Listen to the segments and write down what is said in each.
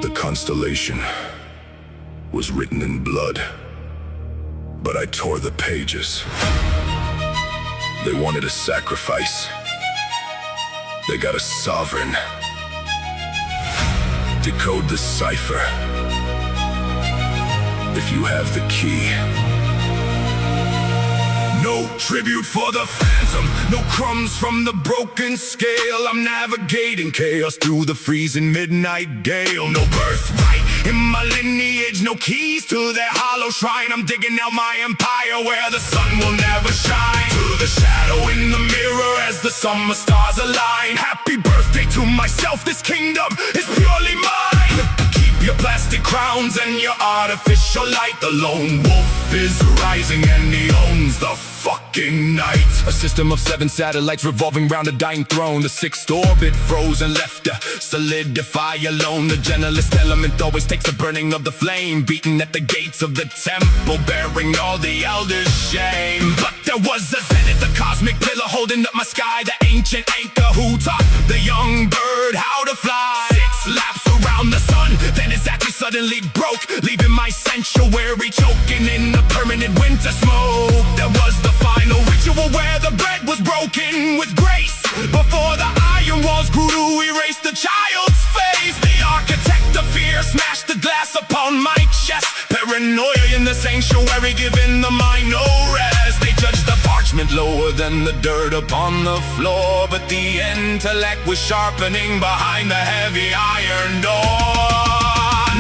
The constellation was written in blood, but I tore the pages. They wanted a sacrifice. They got a sovereign. Decode the cipher. If you have the key. No tribute for the phantom, no crumbs from the broken scale. I'm navigating chaos through the freezing midnight gale. No birthright in my lineage, no keys to their hollow shrine. I'm digging out my empire where the sun will never shine. To the shadow in the mirror as the summer stars align. Happy birthday to myself, this kingdom is purely mine. Keep your plastic crowns and your artificial light. The lone wolf is rising and he owns the fucking night. A system of 7 satellites revolving round a dying throne. The 6th orbit froze and left to solidify alone. The generalist element always takes the burning of the flame, beating at the gates of the temple, bearing all the elders' shame. But there was a zenith, the cosmic pillar holding up my sky, the ancient anchor who taught the young bird how to fly. 6 laps around the sun, then his axis suddenly broke, leaving my sanctuary choking in the permanent winter smoke. There was the final ritual where the bread was broken with grace, before the iron walls grew to erase the child's face. The architect of fear smashed the glass upon my chest. Paranoia in the sanctuary, giving the mind no rest. They judged the parchment lower than the dirt upon the floor, but the intellect was sharpening behind the heavy iron door.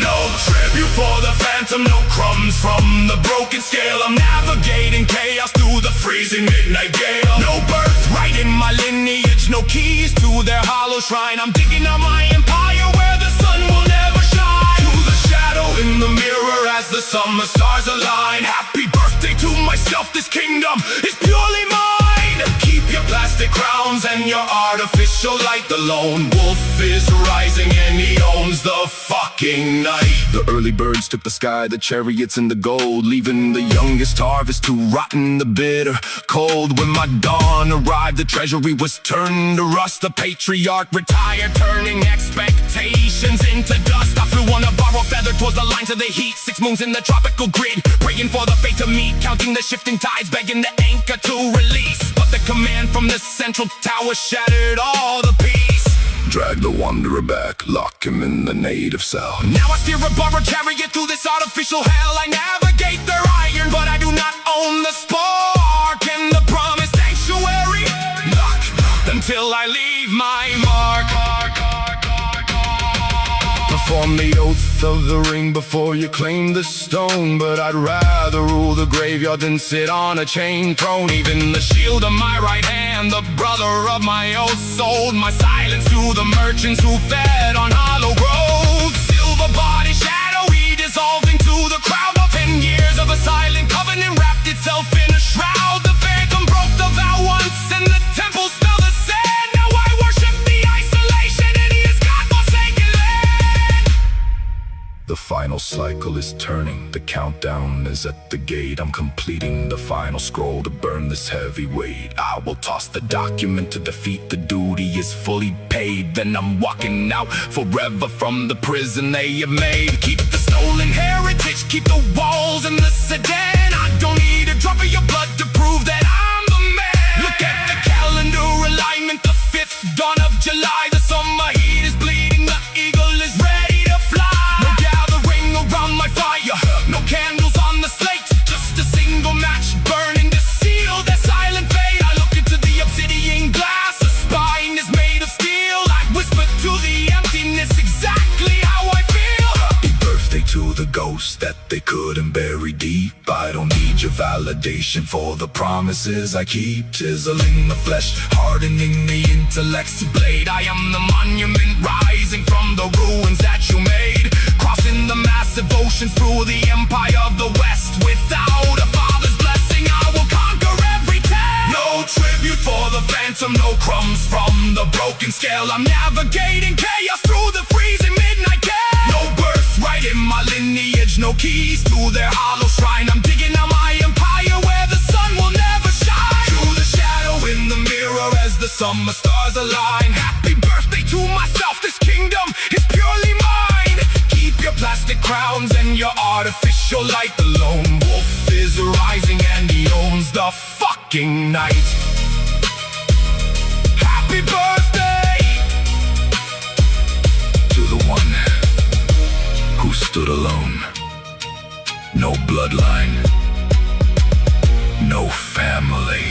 No tribute for the phantom, no crumbs from the broken scale. I'm navigating chaos through the freezing midnight gale. No birthright in my lineage, no keys to their hollow shrine. I'm digging out my empire where the sun will never shine. To the shadow in the mirror as the summer stars align. Happy birthday to myself, this kingdom is purely mine. Keep your plastic crowns and your artificial light. The lone wolf is rising and he owns the fucking night. The early birds took the sky, the chariots and the gold, leaving the youngest harvest to rot in the bitter cold. When my dawn arrived, the treasury was turned to rust. The patriarch retired, turning expectations into dust. I flew on a borrowed feather towards the lines of the heat. 6 moons in the tropical grid, praying for the fate to meet, counting the shifting tides, begging the anchor to release. But the command from the central tower shattered all the peace. Drag the wanderer back, lock him in the native cell. Now I steer a borrowed chariot through this artificial hell. I navigate their iron, but I do not own the spark and the promised sanctuary. Locked until I leave my mark. Perform the oath of the ring before you claim the stone, but I'd rather rule the graveyard than sit on a chain throne. Even the shield of my right hand, the brother of my oath, sold my silence to the merchants who fed on hollow groves. Silver body shadowy dissolving to the crowd. 10 years of a silent covenant wrapped itself in a shroud. The phantom broke the vow once and the temple smelled the sand. Now I worship the isolation and he has got forsaken land. The final cycle is turning, the countdown is at the gate. I'm completing the final scroll to burn this heavy weight. I will toss the document to defeat, the duty is fully paid. Then I'm walking out forever from the prison they have made. Keep the stolen heritage, keep the walls and the sedan. I don't need a drop of your blood to prove that I'm the man. Look at the calendar alignment, the 5th dawn of July. The summer heat is bleeding, the eagle is ready to fly. Around my fire, no candles on the slate, just a single match burning to seal their silent fate. I look into the obsidian glass, the spine is made of steel. I whisper to the emptiness exactly how I feel. Happy birthday to the ghosts that they couldn't bury deep. I don't need your validation for the promises I keep. Chiseling the flesh, hardening the intellect's blade. I am the monument rising from the ruins that you made. Crossing the massive oceans through the empire of the west. Without a father's blessing, I will conquer every test. No tribute for the phantom, no crumbs from the broken scale. I'm navigating chaos through the freezing midnight gale. No birthright in my lineage, no keys to their hollow shrine. I'm digging out my empire where the sun will never shine. To the shadow in the mirror as the summer stars align. Happy birthday to myself, this kingdom is purely mine. crowns and your artificial light. The lone wolf is rising and he owns the fucking night. Happy birthday to the one who stood alone. No bloodline, no family.